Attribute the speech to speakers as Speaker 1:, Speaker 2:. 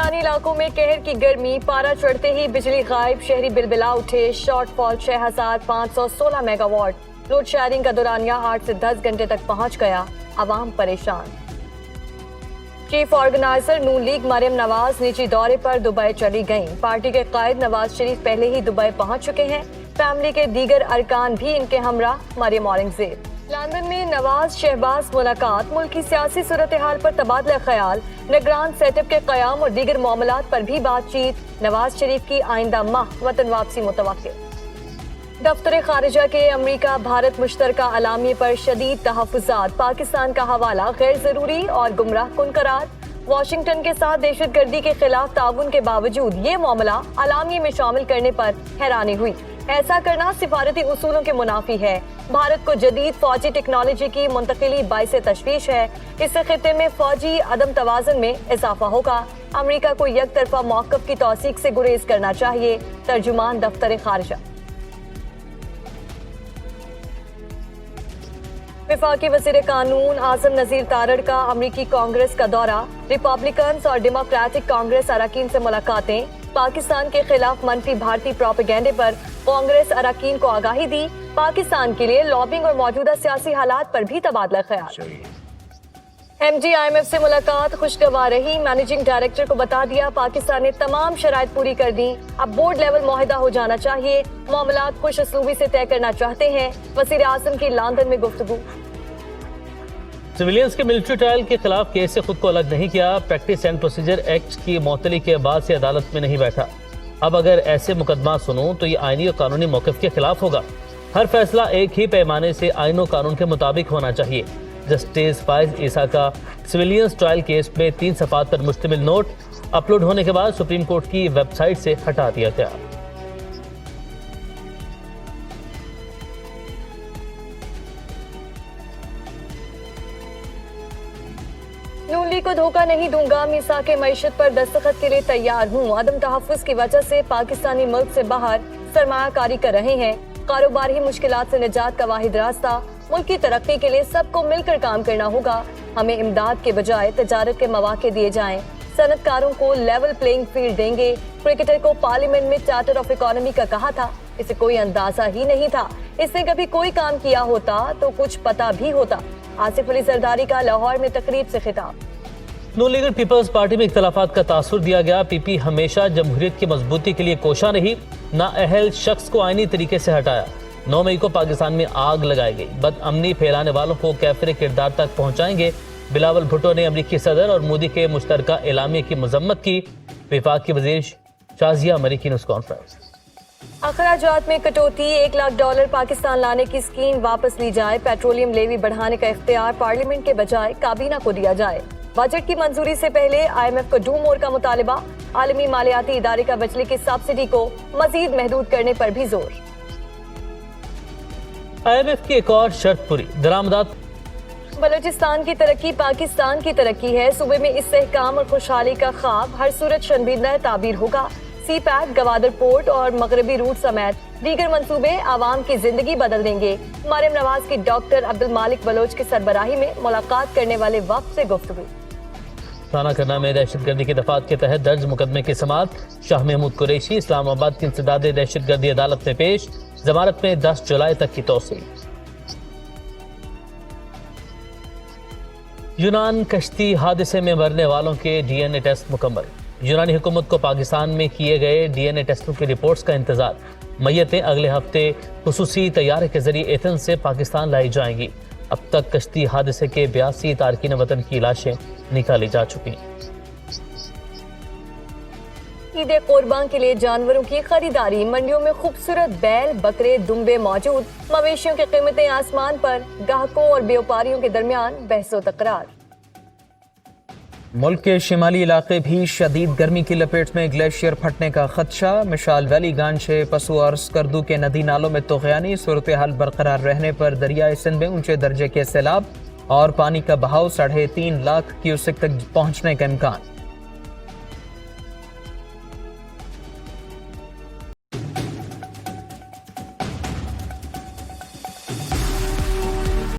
Speaker 1: میدانی علاقوں میں قہر کی گرمی، پارا چڑھتے ہی بجلی غائب، شہری بلبلا اٹھے، shortfall 6516 megawatt, load shedding کا دورانیہ 8 سے 10 گھنٹے تک پہنچ گیا، عوام پریشان۔ چیف آرگنائزر نون لیگ مریم نواز نجی دورے پر دبئی چلی گئیں، پارٹی کے قائد نواز شریف پہلے ہی دبئی پہنچ چکے ہیں، فیملی کے دیگر ارکان بھی ان کے ہمراہ، مریم اورنگزیب۔ لندن میں نواز شہباز ملاقات، ملکی سیاسی صورتحال پر تبادلہ خیال، نگران سیٹ اپ کے قیام اور دیگر معاملات پر بھی بات چیت، نواز شریف کی آئندہ ماہ وطن واپسی متوقع۔ دفتر خارجہ کے امریکہ بھارت مشترکہ اعلامیے پر شدید تحفظات، پاکستان کا حوالہ غیر ضروری اور گمراہ کن قرار، واشنگٹن کے ساتھ دہشت گردی کے خلاف تعاون کے باوجود یہ معاملہ اعلامیے میں شامل کرنے پر حیرانی ہوئی، ایسا کرنا سفارتی اصولوں کے منافی ہے، بھارت کو جدید فوجی ٹیکنالوجی کی منتقلی باعث تشویش ہے، اس سے خطے میں فوجی عدم توازن میں اضافہ ہوگا، امریکہ کو یک طرفہ موقف کی توثیق سے گریز کرنا چاہیے، ترجمان دفتر خارجہ۔ وفاقی وزیر قانون اعظم نذیر تارڑ کا امریکی کانگریس کا دورہ، ریپبلکنز اور ڈیموکریٹک کانگریس اراکین سے ملاقاتیں، پاکستان کے خلاف منفی بھارتی پروپیگنڈے پر کانگریس اراکین کو آگاہی دی، پاکستان کے لیے لابنگ اور موجودہ سیاسی حالات پر بھی تبادلہ خیال۔ M D I M F سے ملاقات خوشگوار رہی، مینیجنگ ڈائریکٹر کو بتا دیا پاکستان نے تمام شرائط پوری کر دی، اب بورڈ لیول معاہدہ ہو جانا چاہیے، معاملات خوش اسلوبی سے طے کرنا چاہتے ہیں، وزیر اعظم کی لندن میں گفتگو۔
Speaker 2: سویلینز کے ملٹری ٹرائل کے خلاف کیس سے خود کو الگ نہیں کیا، پریکٹس اینڈ پروسیجر ایکٹ کی معطلی کے بعد سے عدالت میں نہیں بیٹھا، اب اگر ایسے مقدمات سنوں تو یہ آئینی اور قانونی موقف کے خلاف ہوگا، ہر فیصلہ ایک ہی پیمانے سے آئین و قانون کے مطابق ہونا چاہیے۔ جسٹس فائز عیسیٰ کا سویلینز ٹرائل کیس میں 3 صفحات پر مشتمل نوٹ اپلوڈ ہونے کے بعد سپریم کورٹ کی ویب سائٹ سے ہٹا دیا گیا۔
Speaker 1: نون لیگ کو دھوکہ نہیں دوں گا، میثاق معیشت پر دستخط کے لیے تیار ہوں، عدم تحفظ کی وجہ سے پاکستانی ملک سے باہر سرمایہ کاری کر رہے ہیں، کاروباری مشکلات سے نجات کا واحد راستہ ملک کی ترقی کے لیے سب کو مل کر کام کرنا ہوگا، ہمیں امداد کے بجائے تجارت کے مواقع دیے جائیں، صنعت کاروں کو لیول پلینگ فیلڈ دیں گے، کرکٹر کو پارلیمنٹ میں چارٹر آف اکانومی کا کہا تھا، اسے کوئی اندازہ ہی نہیں تھا، اس نے کبھی کوئی کام کیا ہوتا تو کچھ پتا بھی ہوتا، آصف علی زرداری کا لاہور میں تقریب سے خطاب۔
Speaker 2: نون لیگ پیپلز پارٹی میں اختلافات کا تاثر دیا گیا، پی پی ہمیشہ جمہوریت کی مضبوطی کے لیے کوشاں رہی، نااہل شخص کو آئینی طریقے سے ہٹایا، 9 مئی کو پاکستان میں آگ لگائی گئی، بد امنی پھیلانے والوں کو کیفر کردار تک پہنچائیں گے، بلاول بھٹو نے امریکی صدر اور مودی کے مشترکہ اعلامیے کی مذمت کی، وفاق کی وزیر شازیہ مری کی نیوز کانفرنس۔
Speaker 1: اخراجات میں کٹوتی، $1,00,000 پاکستان لانے کی اسکیم واپس لی جائے، پیٹرولیم لیوی بڑھانے کا اختیار پارلیمنٹ کے بجائے کابینہ کو دیا جائے، بجٹ کی منظوری سے پہلے آئی ایم ایف کو ڈو مور کا مطالبہ، عالمی مالیاتی ادارے کا بجلی کی سبسڈی کو مزید محدود کرنے پر بھی زور۔
Speaker 2: آئی ایم ایف کی ایک اور شرط پوری، درآمدات۔
Speaker 1: بلوچستان کی ترقی پاکستان کی ترقی ہے، صوبے میں استحکام اور خوشحالی کا خواب ہر صورت شنبیدہ تعبیر ہوگا، سی پیک، گوادر پورٹ اور مغربی روٹ سمیت دیگر منصوبے عوام کی زندگی بدل دیں گے، مریم نواز کی ڈاکٹر عبدالمالک بلوچ کی سربراہی میں ملاقات کرنے والے وفد سے گفتگو۔
Speaker 2: ثانہ کرنا میں دہشت گردی کے دفعات کے تحت درج مقدمے کی سماعت، شاہ محمود قریشی اسلام آباد کی انسداد دہشت گردی عدالت میں پیش، ضمانت میں 10 جولائی تک کی توسیع۔ یونان کشتی حادثے میں مرنے والوں کے ڈی این اے ٹیسٹ مکمل، یونانی حکومت کو پاکستان میں کیے گئے ڈی این اے ٹیسٹوں کی رپورٹس کا انتظار، میتیں اگلے ہفتے خصوصی طیارے کے ذریعے ایتھنز سے پاکستان لائی جائیں گی، اب تک کشتی حادثے کے 82 تارکین وطن کی لاشیں نکالی جا چکی ہیں۔
Speaker 1: عید قربان کے لیے جانوروں کی خریداری، منڈیوں میں خوبصورت بیل، بکرے، دمبے موجود، مویشیوں کی قیمتیں آسمان پر، گاہکوں اور بیوپاریوں کے درمیان بحث و تکرار۔
Speaker 3: ملک کے شمالی علاقے بھی شدید گرمی کی لپیٹ میں، گلیشیئر پھٹنے کا خدشہ، مشال ویلی گانچے، پسو اور سکردو کے ندی نالوں میں طغیانی، صورتحال برقرار رہنے پر دریائے سندھ میں اونچے درجے کے سیلاب اور پانی کا بہاؤ 3.5 لاکھ کیوسک تک پہنچنے کا امکان۔